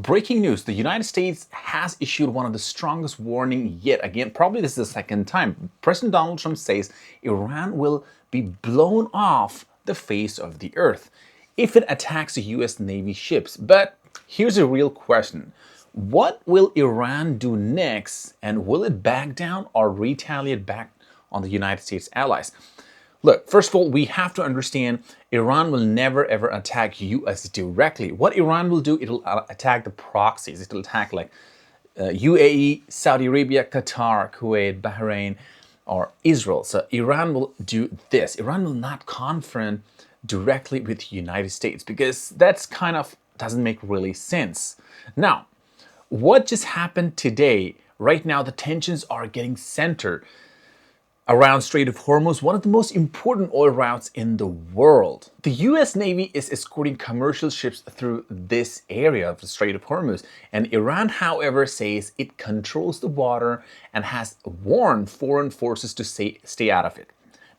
breaking news. The United States has issued one of the strongest warning yet again. Probably this is the second time. President Donald Trump says Iran will be blown off the face of the earth if it attacks the US Navy ships. But here's a real question. What will Iran do next, and will it back down or retaliate back on the United States allies? Look, first of all, we have to understand Iran will never ever attack US directly. What Iran will do, it'll attack the proxies. It'll attack like UAE, Saudi Arabia, Qatar, Kuwait, Bahrain, or Israel. So Iran will do this. Iran will not confront directly with the United States because that's kind of doesn't make really sense. Now, what just happened today? Right now, the tensions are getting centered around Strait of Hormuz, one of the most important oil routes in the world. The US Navy is escorting commercial ships through this area of the Strait of Hormuz. And Iran, however, says it controls the water and has warned foreign forces to stay out of it.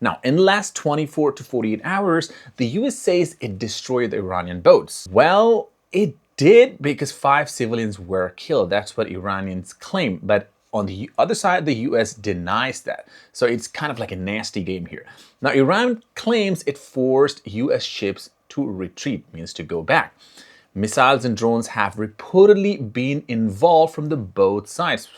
Now, in the last 24 to 48 hours, the US says it destroyed the Iranian boats. Well, it did, because 5 civilians were killed. That's what Iranians claim. But on the other side, the US denies that. So it's kind of like a nasty game here. Now, Iran claims it forced US ships to retreat, means to go back. Missiles and drones have reportedly been involved from the both sides.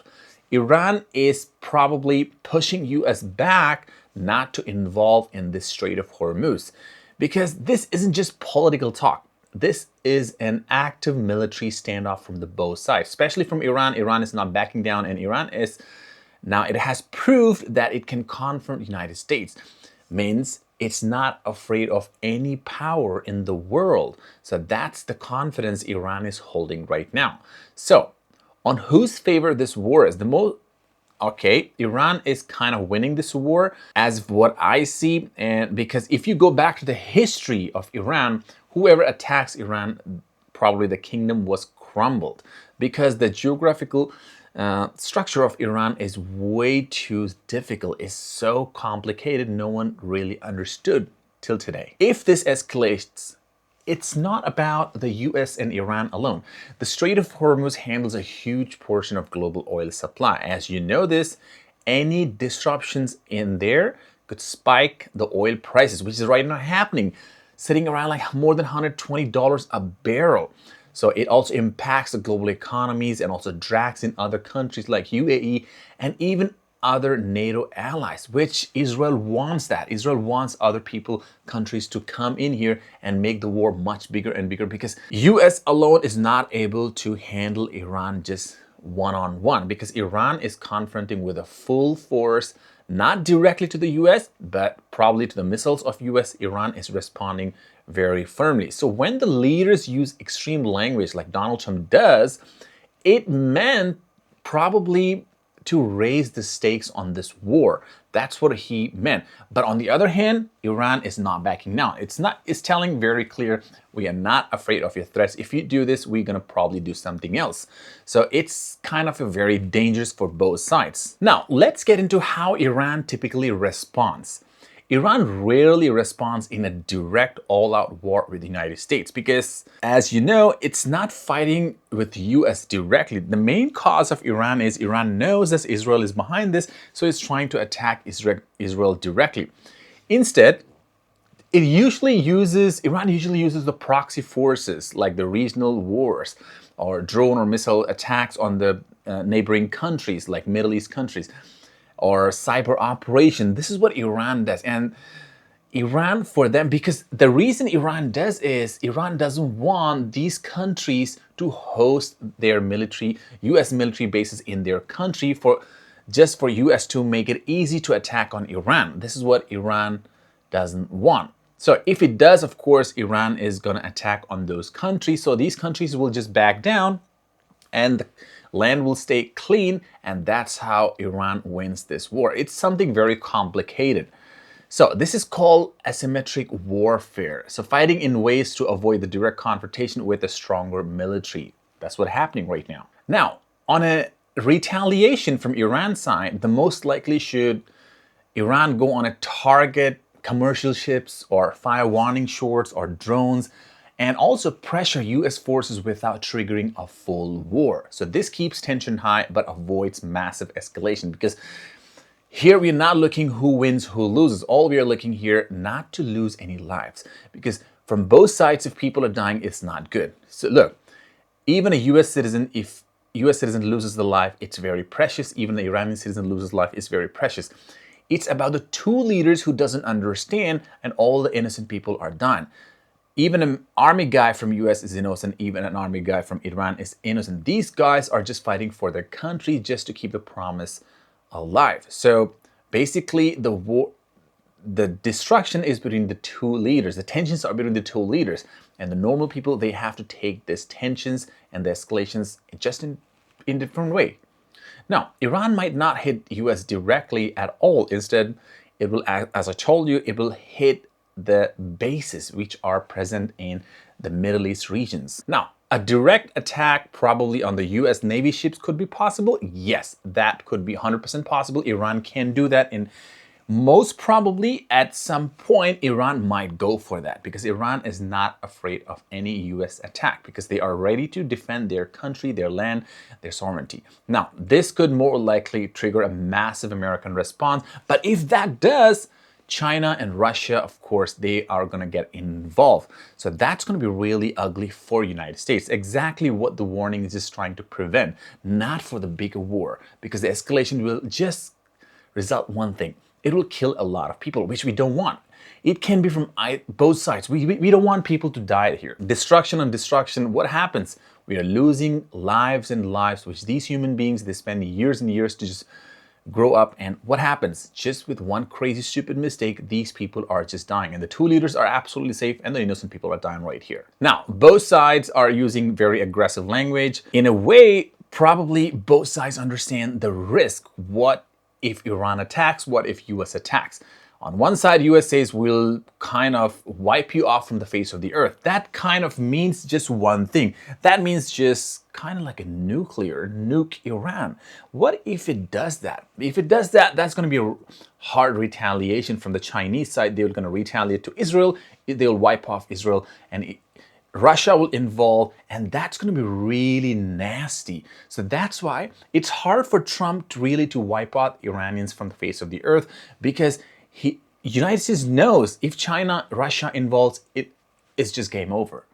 Iran is probably pushing US back not to involve in this Strait of Hormuz, because this isn't just political talk. This is an active military standoff from the both sides, especially from Iran. Iran is not backing down, and Iran is now, it has proved that it can confront the United States. Means it's not afraid of any power in the world. So that's the confidence Iran is holding right now. So on whose favor this war is the most? Okay, Iran is kind of winning this war as what I see. And because if you go back to the history of Iran, whoever attacks Iran, probably the kingdom was crumbled, because the geographical structure of Iran is way too difficult. It's so complicated, no one really understood till today. If this escalates, it's not about the US and Iran alone. The Strait of Hormuz handles a huge portion of global oil supply. As you know this, any disruptions in there could spike the oil prices, which is right now happening, sitting around like more than $120 a barrel. So it also impacts the global economies and also drags in other countries like UAE and even other NATO allies, which Israel wants that. Israel wants other countries to come in here and make the war much bigger and bigger, because US alone is not able to handle Iran just one-on-one, because Iran is confronting with a full force, not directly to the US, but probably to the missiles of US. Iran is responding very firmly. So when the leaders use extreme language like Donald Trump does, it meant probably to raise the stakes on this war. That's what he meant. But on the other hand, Iran is not backing down. It's telling very clear, we are not afraid of your threats. If you do this, we're gonna probably do something else. So it's kind of a very dangerous for both sides. Now, let's get into how Iran typically responds. Iran rarely responds in a direct all-out war with the United States because, as you know, it's not fighting with the US directly. The main cause of Iran is Iran knows that Israel is behind this, so it's trying to attack Israel directly. Instead, Iran usually uses the proxy forces like the regional wars or drone or missile attacks on the neighboring countries like Middle East countries, or cyber operation. This is what Iran does. And Iran, for them, because the reason Iran does is Iran doesn't want these countries to host their US military bases in their country just for US to make it easy to attack on Iran. This is what Iran doesn't want. So if it does, of course, Iran is going to attack on those countries. So these countries will just back down and the land will stay clean, and that's how Iran wins this war. It's something very complicated. So this is called asymmetric warfare. So fighting in ways to avoid the direct confrontation with a stronger military. That's what's happening right now. Now, on a retaliation from Iran's side, the most likely should Iran go on a target commercial ships or fire warning shots or drones and also pressure US forces without triggering a full war. So this keeps tension high but avoids massive escalation, because here we're not looking who wins, who loses. All we are looking here not to lose any lives, because from both sides, if people are dying, it's not good. So look, even a US citizen, if US citizen loses the life, it's very precious. Even the Iranian citizen loses life, it's very precious. It's about the two leaders who doesn't understand, and all the innocent people are dying. Even an army guy from US is innocent. Even an army guy from Iran is innocent. These guys are just fighting for their country just to keep the promise alive. So basically, the war, the destruction is between the two leaders. The tensions are between the two leaders, and the normal people, they have to take these tensions and the escalations just in different way. Now, Iran might not hit US directly at all. Instead, it will, as I told you, it will hit the bases which are present in the Middle East regions. Now, a direct attack probably on the US Navy ships could be possible. Yes, that could be 100% possible. Iran can do that, and most probably at some point Iran might go for that, because Iran is not afraid of any US attack, because they are ready to defend their country, their land, their sovereignty. Now, this could more likely trigger a massive American response, but if that does, China and Russia, of course, they are going to get involved. So that's going to be really ugly for United States. Exactly what the warning is just trying to prevent, not for the bigger war, because the escalation will just result one thing. It will kill a lot of people, which we don't want. It can be from both sides. We don't want people to die here. Destruction on destruction, what happens? We are losing lives and lives, which these human beings, they spend years and years to just grow up, and what happens? Just with one crazy, stupid mistake, these people are just dying, and the two leaders are absolutely safe, and the innocent people are dying right here. Now, both sides are using very aggressive language. In a way, probably both sides understand the risk. What if Iran attacks? What if US attacks? On one side, US says we'll kind of wipe you off from the face of the earth. That kind of means just one thing. That means just kind of like a nuke Iran. What if it does that? If it does that, that's going to be a hard retaliation from the Chinese side. They're going to retaliate to Israel. They'll wipe off Israel, and Russia will involve, and that's going to be really nasty. So that's why it's hard for Trump to really wipe out Iranians from the face of the earth, because United States knows if China, Russia involves, it's just game over,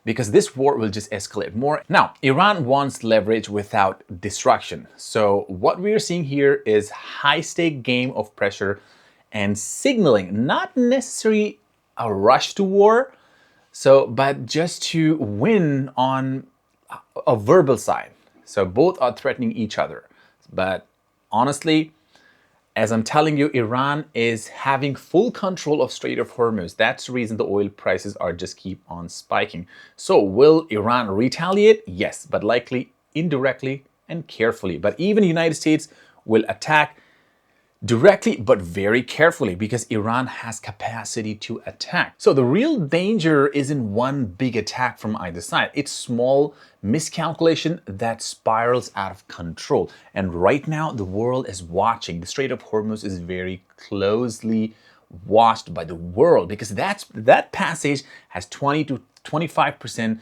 because this war will just escalate more. Now, Iran wants leverage without destruction. So what we're seeing here is high-stake game of pressure and signaling, not necessarily a rush to war, but just to win on a verbal side. So both are threatening each other. But honestly, as I'm telling you, Iran is having full control of Strait of Hormuz. That's the reason the oil prices are just keep on spiking. So will Iran retaliate? Yes, but likely indirectly and carefully. But even the United States will attack directly, but very carefully, because Iran has capacity to attack. So the real danger isn't one big attack from either side. It's small miscalculation that spirals out of control. And right now, the world is watching. The Strait of Hormuz is very closely watched by the world, because that passage has 20 to 25%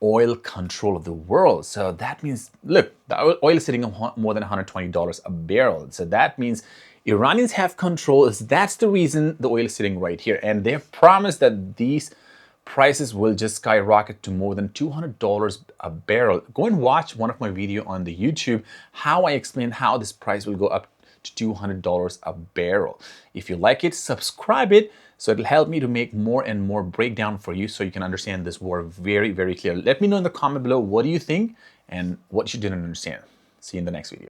oil control of the world. So that means, look, the oil is sitting on more than $120 a barrel. So that means Iranians have control. That's the reason the oil is sitting right here. And they have promised that these prices will just skyrocket to more than $200 a barrel. Go and watch one of my videos on the YouTube, how I explain how this price will go up to $200 a barrel. If you like it, subscribe it, so it'll help me to make more and more breakdown for you, so you can understand this war very, very clearly. Let me know in the comment below, what do you think and what you didn't understand. See you in the next video.